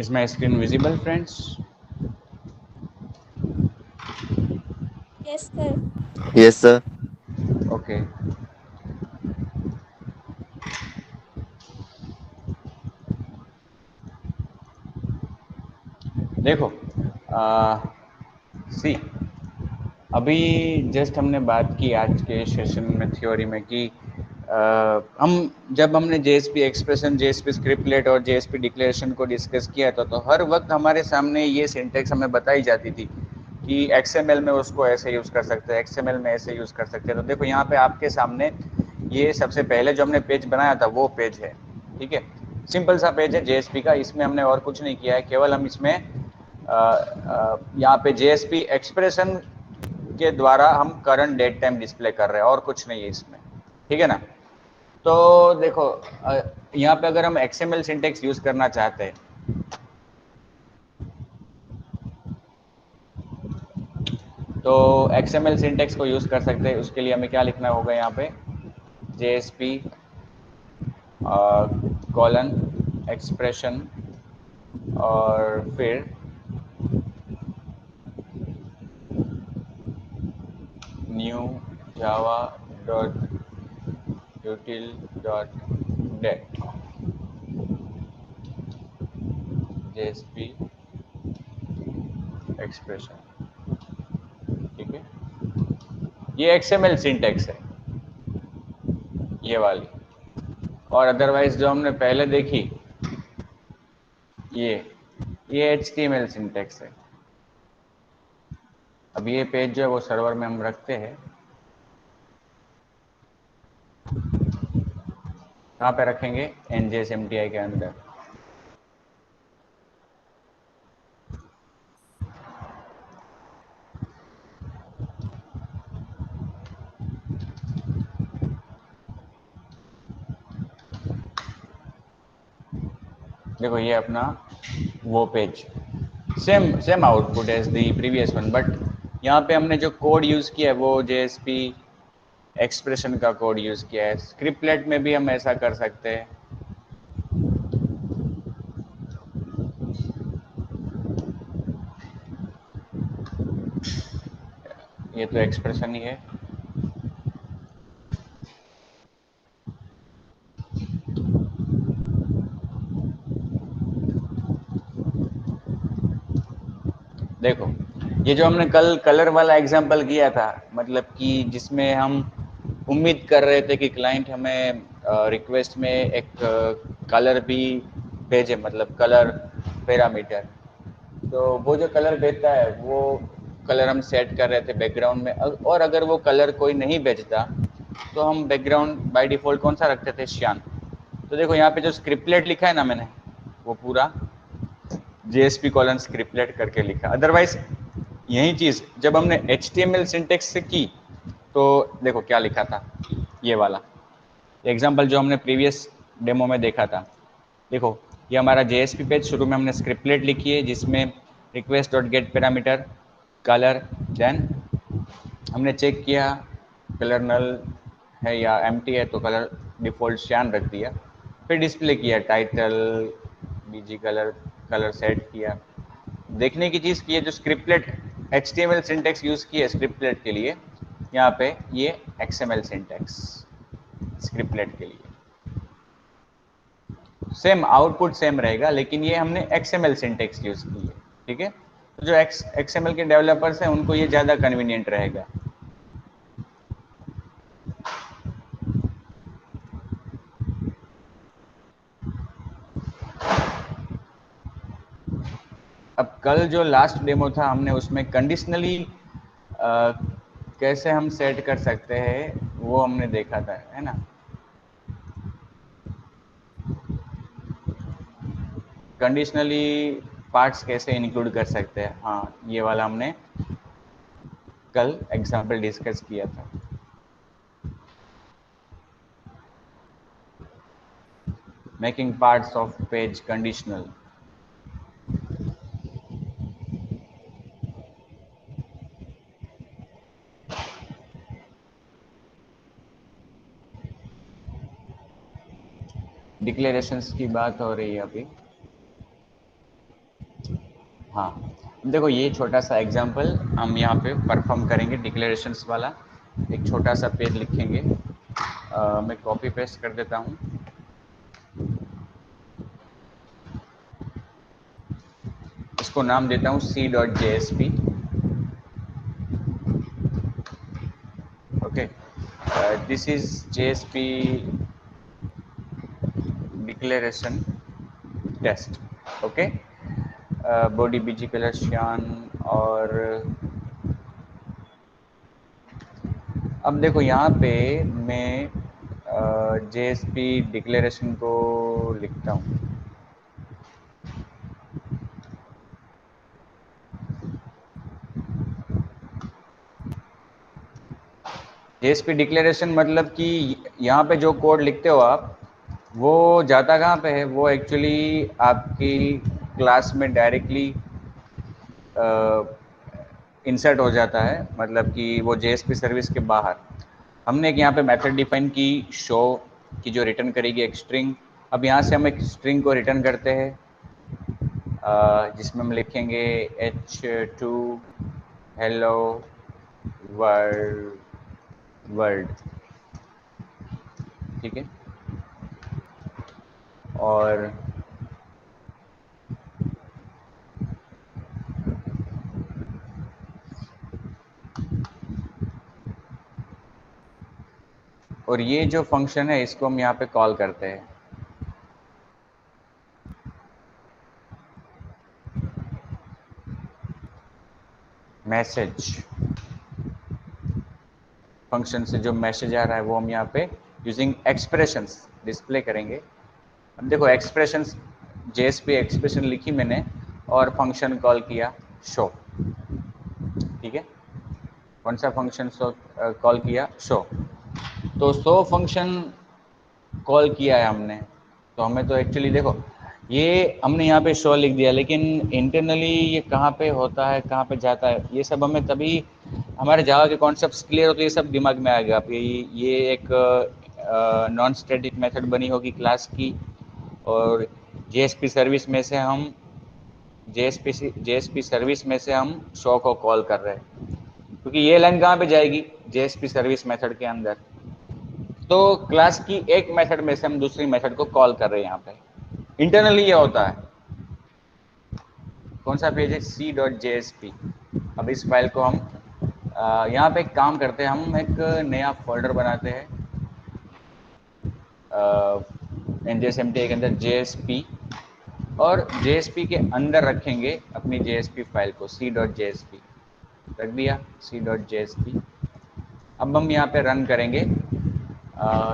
Is my screen visible, friends? Yes, sir. Yes, sir. Okay. देखो, सी अभी just हमने बात की आज के सेशन में थ्योरी में कि हम जब हमने जेएसपी एक्सप्रेशन, जेएसपी स्क्रिप्टलेट और जेएसपी डिक्लेरेशन को डिस्कस किया था, तो हर वक्त हमारे सामने ये सिंटेक्स हमें बताई जाती थी कि एक्सएमएल में उसको ऐसे यूज़ कर सकते हैं, एक्सएमएल में ऐसे यूज़ कर सकते हैं। तो देखो यहाँ पे आपके सामने ये सबसे पहले जो हमने पेज बनाया था वो पेज है, ठीक है। सिंपल सा पेज है जेएसपी का, इसमें हमने और कुछ नहीं किया है, केवल हम इसमें यहाँ पे जेएसपी एक्सप्रेशन के द्वारा हम करंट डेट टाइम डिस्प्ले कर रहे हैं, और कुछ नहीं है इसमें, ठीक है ना। तो देखो यहाँ पे अगर हम एक्सएमएल सिंटेक्स यूज करना चाहते हैं, तो एक्सएमएल सिंटेक्स को यूज कर सकते हैं। उसके लिए हमें क्या लिखना होगा यहाँ पे, जेएसपी कॉलन एक्सप्रेशन और फिर new Java dot util dot date JSP expression, ठीक है। ये एक्सएमएल सिंटेक्स है, ये वाली। और अदरवाइज जो हमने पहले देखी, ये ये HTML सिंटेक्स है। अब ये पेज जो है वो सर्वर में हम रखते हैं, कहाँ पे रखेंगे, NJSMTI के अंदर। देखो ये अपना वो page, same same output as the previous one, but यहाँ पे हमने जो कोड यूज़ किया है वो JSP एक्सप्रेशन का कोड यूज़ किया है। स्क्रिप्टलेट में भी हम ऐसा कर सकते हैं। ये तो एक्सप्रेशन ही है। देखो ये जो हमने कल कलर वाला एग्जांपल किया था, मतलब कि जिसमें हम उम्मीद कर रहे थे कि क्लाइंट हमें रिक्वेस्ट में एक कलर भी भेजे, मतलब कलर पैरामीटर। तो वो जो कलर भेजता है वो कलर हम सेट कर रहे थे बैकग्राउंड में, और अगर वो कलर कोई नहीं भेजता तो हम बैकग्राउंड बाय डिफ़ॉल्ट कौन सा रखते थे, श्यान। तो देखो यहाँ पे जो स्क्रिप्टलेट लिखा है ना मैंने, वो पूरा JSP कॉलन स्क्रिप्टलेट करके लिखा। अदरवाइज यही चीज़ जब हमने HTML सिंटेक्स से की, तो देखो क्या लिखा था, ये वाला एग्जाम्पल जो हमने प्रीवियस डेमो में देखा था। देखो ये हमारा JSP पेज, शुरू में हमने स्क्रिप्टलेट लिखी है जिसमें request dot get parameter colour, then हमने चेक किया कलर नल है या एम्प्टी है, तो कलर डिफ़ॉल्ट श्यान रख दिया। फिर डिस्प्ले किया title, BG colour, colour set किया। देखने की चीज़ की है जो स्क्रिप्टलेट HTML सिंटेक्स यूज़ की है स्क्रिप्टलेट के लिए, यहाँ पे ये XML सिंटेक्स स्क्रिप्टलेट के लिए सेम आउटपुट सेम रहेगा, लेकिन ये हमने XML सिंटेक्स यूज़ की है, ठीक है। तो जो XML के डेवलपर्स हैं उनको ये ज़्यादा कन्वीनियंट रहेगा। अब कल जो लास्ट डेमो था हमने उसमें कंडीशनली कैसे हम सेट कर सकते हैं वो हमने देखा था, है ना। कंडीशनली पार्ट्स कैसे इंक्लूड कर सकते हैं, हाँ ये वाला हमने कल एग्जाम्पल डिस्कस किया था। Making parts of page conditional. Declarations की बात हो रही है अभी। हाँ, देखो ये छोटा सा एग्जांपल हम यहाँ पे परफॉर्म करेंगे डिक्लेरेशंस वाला। एक छोटा सा पेज लिखेंगे। मैं कॉपी पेस्ट कर देता हूँ। इसको नाम देता हूँ c.jsp। Okay, this is JSP declaration test. Okay, body BG colour cyan. और अब देखो यहाँ पे मैं JSP डिक्लेरेशन को लिखता हूँ। JSP डिक्लेरेशन मतलब कि यहाँ पे जो कोड लिखते हो आप, वो जाता कहाँ पे है? वो एक्चुअली आपकी क्लास में डायरेक्टली इंसर्ट हो जाता है, मतलब कि वो JSP सर्विस के बाहर। हमने एक यहाँ पे मेथड डिफाइन की शो की, जो रिटर्न करेगी एक स्ट्रिंग। अब यहाँ से हम एक स्ट्रिंग को रिटर्न करते हैं, जिसमें हम लिखेंगे h2 हेलो वर्ल्ड वर्ल्ड। ठीक है, और ये जो फंक्शन है इसको हम यहाँ पे कॉल करते हैं। मैसेज फंक्शन से जो मैसेज आ रहा है वो हम यहाँ पे यूजिंग एक्सप्रेशंस डिस्प्ले करेंगे। अब देखो एक्सप्रेशंस, JSP एक्सप्रेशन लिखी मैंने और फंक्शन कॉल किया शो। ठीक है, कौन सा फंक्शन शो कॉल किया? शो। तो शो फंक्शन कॉल किया है हमने, तो हमें तो एक्चुअली देखो ये हमने यहाँ पे शो लिख दिया, लेकिन इंटरनली ये कहाँ पे होता है, कहाँ पे जाता है, ये सब हमें तभी हमारे जावा के कॉन्सेप्ट्स क्लियर हो तो ये सब दिमाग में आ गया। आप ये एक नॉन स्टैटिक मेथड बनी होगी क्लास की, और JSP सर्विस में से हम JSP सर्विस में से हम शो को कॉल कर रहे हैं, क्योंकि ये लाइन कहाँ पे जाएगी? JSP सर्विस मेथड के अंदर। तो क्लास की एक मेथड में से हम दूसरी मेथड को कॉल कर रहे हैं। यहाँ पे इंटरनली ये होता है। कौन सा पेज है? c.jsp। अब इस फाइल को हम यहाँ पे एक काम करते हैं, हम एक नया फोल्डर बनाते हैं NJSMT के अंदर JSP, और JSP के अंदर रखेंगे अपनी JSP फाइल को c.jsp। रख दिया c.jsp। अब हम यहाँ पे रन करेंगे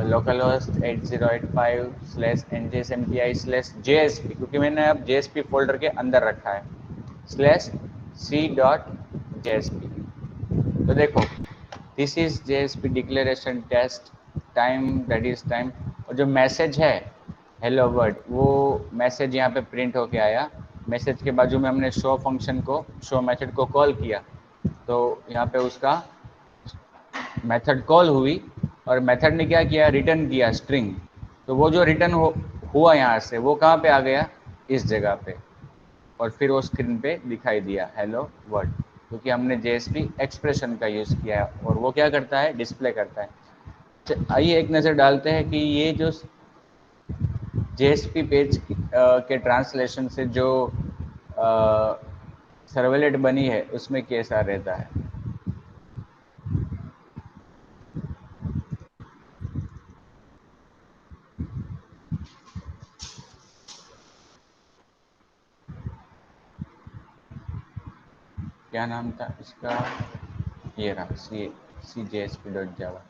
लोकल होस्ट 8085/njsmti/jsp, क्योंकि मैंने अब JSP फोल्डर के अंदर रखा है /c.jsp। तो देखो this is JSP declaration test time, that is time. और जो मैसेज है हेलो वर्ल्ड, वो मैसेज यहाँ पे प्रिंट होके आया। मैसेज के बाजू में हमने शो फंक्शन को, शो मेथड को कॉल किया, तो यहाँ पे उसका मेथड कॉल हुई, और मेथड ने क्या किया? रिटर्न किया स्ट्रिंग। तो वो जो रिटर्न हुआ यहाँ से, वो कहाँ पे आ गया? इस जगह पे, और फिर वो स्क्रीन पे दिखाई दिया हेलो वर्ल्ड, क्योंकि हमने JSP एक्सप्रेशन का यूज़ किया है, और वो क्या करता है? डिस्प्ले करता है। आइए एक नज़र डालते हैं कि ये जो JSP पेज के ट्रांसलेशन से जो सर्वलेट बनी है उसमें कैसा रहता है। क्या नाम था इसका? ये रहा CJSP.java।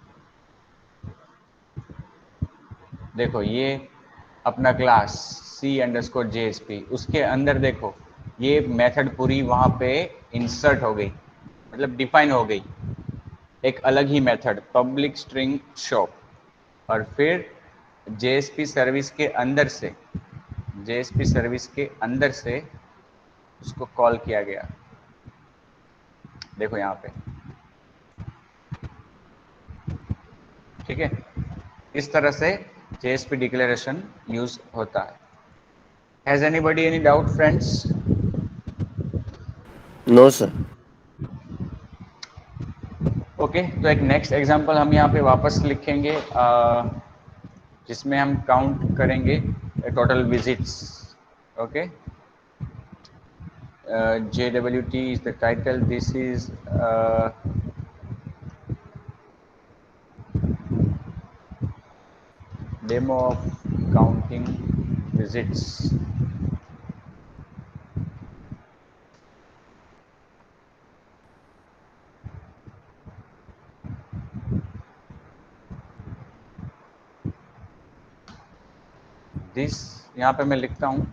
देखो ये अपना क्लास C_JSP, उसके अंदर देखो ये मेथड पूरी वहाँ पे इंसर्ट हो गई, मतलब डिफाइन हो गई एक अलग ही मेथड पब्लिक स्ट्रिंग शो। और फिर JSP सर्विस के अंदर से, JSP सर्विस के अंदर से उसको कॉल किया गया। देखो यहाँ पे, ठीक है, इस तरह से JSP डिक्लेरेशन यूज होता है। Has anybody any doubt friends? No sir. Okay, तो एक नेक्स्ट एग्जांपल हम यहाँ पे वापस लिखेंगे जिसमें हम काउंट करेंगे total visits. Okay, JWT is the title. This is demo of counting visits. This यहाँ पे मैं लिखता हूँ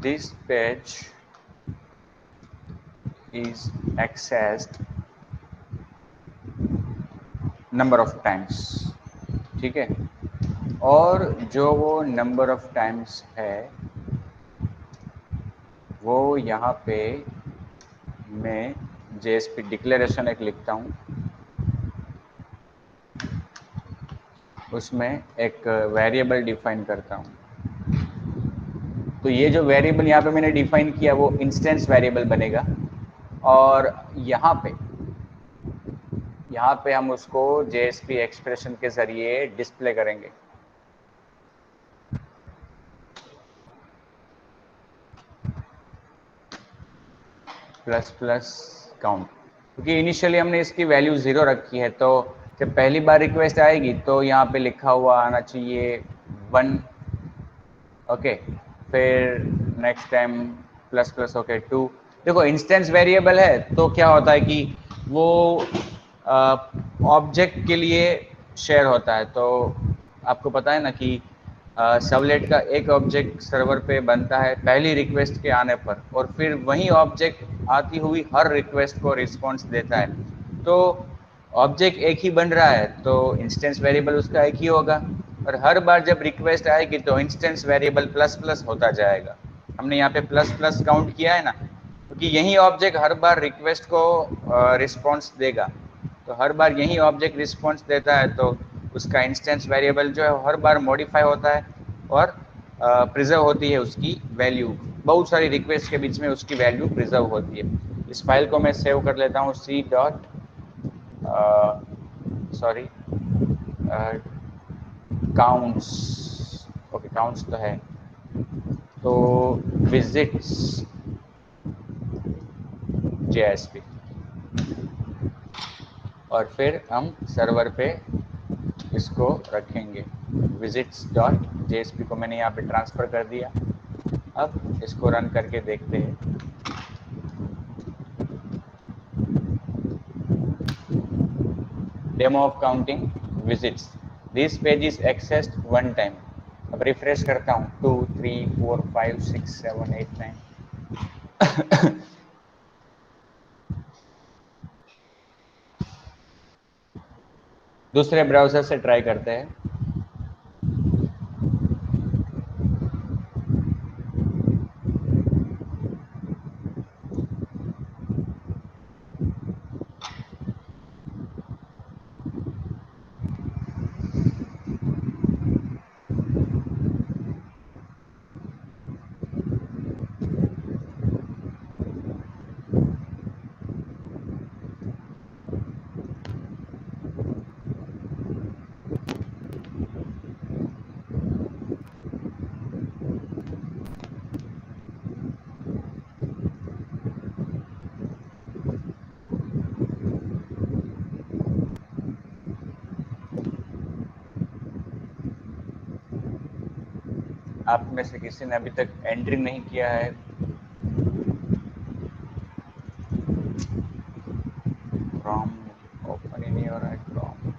this page is accessed number of times. ठीक है, और जो वो नंबर ऑफ टाइम्स है वो यहाँ पे मैं JSP डिक्लेरेशन एक लिखता हूँ, उसमें एक वेरिएबल डिफाइन करता हूँ. तो ये जो वेरिएबल यहाँ पे मैंने डिफाइन किया वो इंस्टेंस वेरिएबल बनेगा, और यहाँ पे हम उसको JSP एक्सप्रेशन के जरिए डिस्प्ले करेंगे. प्लस प्लस काउंट, क्योंकि इनिशियली हमने इसकी वैल्यू 0 रखी है, तो जब पहली बार रिक्वेस्ट आएगी तो यहाँ पे लिखा हुआ आना चाहिए 1. ओके, फिर next time plus plus okay 2. देखो इंस्टेंस वेरिएबल है तो क्या होता है कि वो ऑब्जेक्ट के लिए शेयर होता है. तो आपको पता है ना कि सर्वलेट का एक ऑब्जेक्ट सर्वर पे बनता है पहली रिक्वेस्ट के आने पर, और फिर वही ऑब्जेक्ट आती हुई हर रिक्वेस्ट को रिस्पॉन्स देता है. तो ऑब्जेक्ट एक ही बन रहा है तो इंस्टेंस वेरिएबल उसका एक ही होगा, और हर बार जब रिक्वेस्ट आएगी तो इंस्टेंस वेरिएबल प्लस प्लस होता जाएगा. हमने यहाँ पे प्लस प्लस काउंट किया है ना, क्योंकि यही ऑब्जेक्ट हर बार रिक्वेस्ट को रिस्पॉन्स देगा. तो हर बार यही ऑब्जेक्ट रिस्पॉन्स देता है तो उसका इंस्टेंस वेरिएबल जो है हर बार मॉडिफाई होता है और प्रिजर्व होती है उसकी वैल्यू. बहुत सारी रिक्वेस्ट के बीच में उसकी वैल्यू प्रिजर्व होती है. इस फाइल को मैं सेव कर लेता हूँ, C dot sorry counts. Okay, counts तो है, तो विजिट्स JSP, और फिर हम सर्वर पे इसको रखेंगे. विजिट्स डॉट JSP को मैंने यहाँ पे ट्रांसफ़र कर दिया. अब इसको रन करके देखते हैं. Demo of counting visits. This page is accessed 1 time. अब रिफ्रेश करता हूँ 2 3 4 5 6 7 8 9. दूसरे ब्राउज़र से ट्राई करते हैं. आप में से किसी ने अभी तक एंट्री नहीं किया है? क्रोम ओपन ही नहीं हो रहा है. क्रोम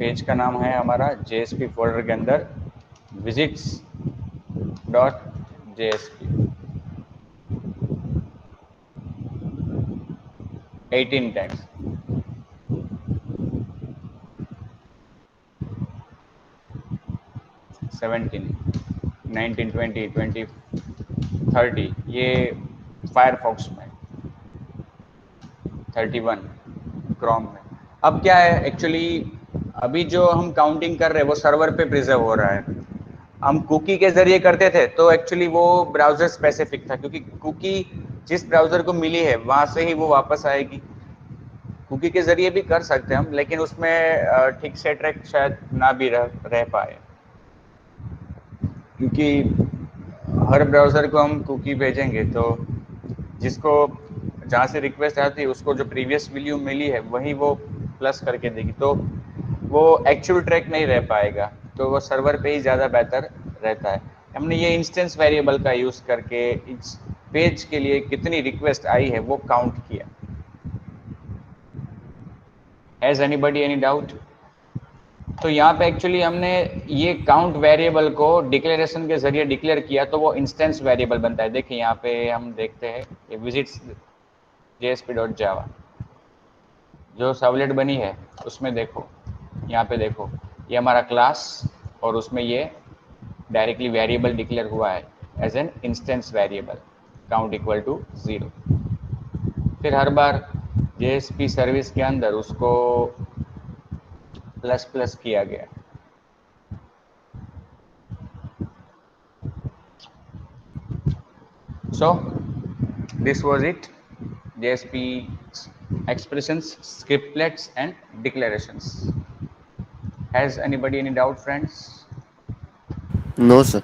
पेज का नाम है हमारा JSP फोल्डर के अंदर visits डॉट JSP 18 टाइम्स। 17, 19, 20, 20, 30, ये फायरफॉक्स में, 31 क्रोम में। अब क्या है एक्चुअली, अभी जो हम काउंटिंग कर रहे हैं वो सर्वर पे प्रिजर्व हो रहा है। हम कुकी के जरिए करते थे तो एक्चुअली वो ब्राउजर स्पेसिफिक था, क्योंकि कुकी जिस ब्राउजर को मिली है वहां से ही वो वापस आएगी। कुकी के जरिए भी कर सकते हैं हम, लेकिन उसमें ठीक से ट्रैक शायद ना भी रह पाए, क्योंकि हर ब्राउज़र को हम कुकी भेजेंगे तो जिसको जहाँ से रिक्वेस्ट आती है उसको जो प्रीवियस वैल्यू मिली है वही वो प्लस करके देगी, तो वो एक्चुअल ट्रैक नहीं रह पाएगा, तो वो सर्वर पे ही ज़्यादा बेहतर रहता है। हमने ये इंस्टेंस वेरिएबल का यूज़ करके इस पेज के लिए कितनी रिक्वेस्ट आई है वो काउंट किया। Has anybody any doubt? तो यहाँ पे एक्चुअली हमने ये काउंट वेरिएबल को डिक्लेरेशन के जरिए डिक्लेयर किया तो वो इंस्टेंस वेरिएबल बनता है। देखिए यहाँ पे हम देखते हैं ये विजिट्स JSP.java जो सर्वलेट बनी है उसमें देखो, यहाँ पे देखो ये हमारा क्लास और उसमें ये डायरेक्टली वेरिएबल डिक्लेयर हुआ है as an instance variable count equal to 0। फिर हर बार JSP सर्विस के अंदर उसको प्लस प्लस किया गया। So this was it, JSP expressions, scriptlets and declarations. Has anybody any doubt, friends? No, sir.